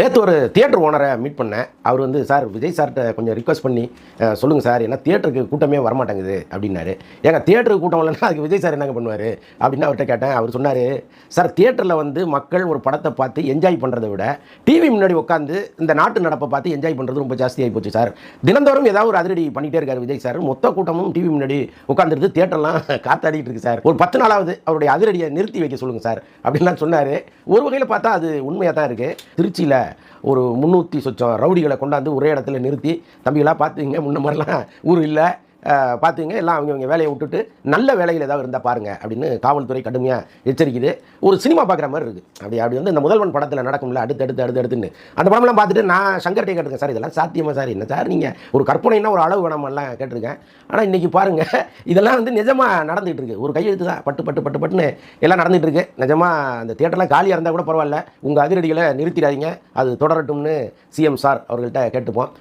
நேற்று ஒரு theatre ஓனரை meet பண்ணேன். அவர் வந்து சார் விஜய் சார்கிட்ட கொஞ்சம் ரிக்வஸ்ட் பண்ணி சொல்லுங்கள் சார், ஏன்னா தியேட்டருக்கு கூட்டமே வரமாட்டேங்குது அப்படின்னாரு. ஏங்க தியேட்டருக்கு கூட்டம் இல்லைன்னா அதுக்கு விஜய் சார் என்னங்க பண்ணுவார் அப்படின்னு அவர்கிட்ட கேட்டேன். அவர் சொன்னார், சார் தியேட்டரில் வந்து மக்கள் ஒரு படத்தை பார்த்து என்ஜாய் பண்ணுறதை விட டிவி முன்னாடி உட்காந்து இந்த நாட்டு நடப்பை பார்த்து என்ஜாய் பண்ணுறது ரொம்ப ஜாஸ்தியாகி போச்சு சார். தினந்தோறும் ஏதாவது ஒரு அதிரடி பண்ணிகிட்டே இருக்கார் விஜய் சார். மொத்த கூட்டமும் டிவி முன்னாடி உட்காந்துருக்கு, தியேட்டர்லாம் காத்தாடிட்டு இருக்கு சார். ஒரு 10 நாளாவது அவருடைய அதிரடியை நிறுத்தி வைக்க சொல்லுங்கள் சார் அப்படின்லாம் சொன்னார். ஒரு வகையில் பார்த்தா அது உண்மையாக தான் இருக்குது. திருச்சியில் ஒரு 300 சொச்சம் ரவுடிகளை கொண்டாந்து ஒரே இடத்துல நிறுத்தி, தம்பிகளாக பார்த்துங்க முன்ன மாதிரிலாம் ஊர் இல்லை, பார்த்துங்க எல்லாம் அவங்க வேலையை விட்டுட்டு நல்ல வேலையில் ஏதாவது இருந்தால் பாருங்கள் அப்படின்னு காவல்துறை கடுமையாக எச்சரிக்குது. ஒரு சினிமா பார்க்குற மாதிரி இருக்குது. அப்படி வந்து இந்த முதல்வன் படத்தில் நடக்கும்ல அடுத்துன்னு அந்த படம்லாம் பார்த்துட்டு நான் சங்கர்கிட்டே கேட்டிருக்கேன், சார் இதெல்லாம் சாத்தியமாக சார், என்ன சார் நீங்கள் ஒரு கற்பனைன்னா ஒரு அளவு வேணாமெல்லாம் கேட்டிருக்கேன். ஆனால் இன்றைக்கி பாருங்கள், இதெல்லாம் வந்து நிஜமாக நடந்துகிட்டு இருக்குது. ஒரு கையெழுத்து தான் பட்டுன்னு எல்லாம் நடந்துகிட்டு இருக்குது. நிஜமாக அந்த தியேட்டர்லாம் காலியாக இருந்தால் கூட பரவாயில்ல, உங்கள் அதிரடிகளை நிறுத்திடாதீங்க, அது தொடரட்டும்னு சிஎம் சார் அவர்கள்ட்ட கேட்டுப்போம்.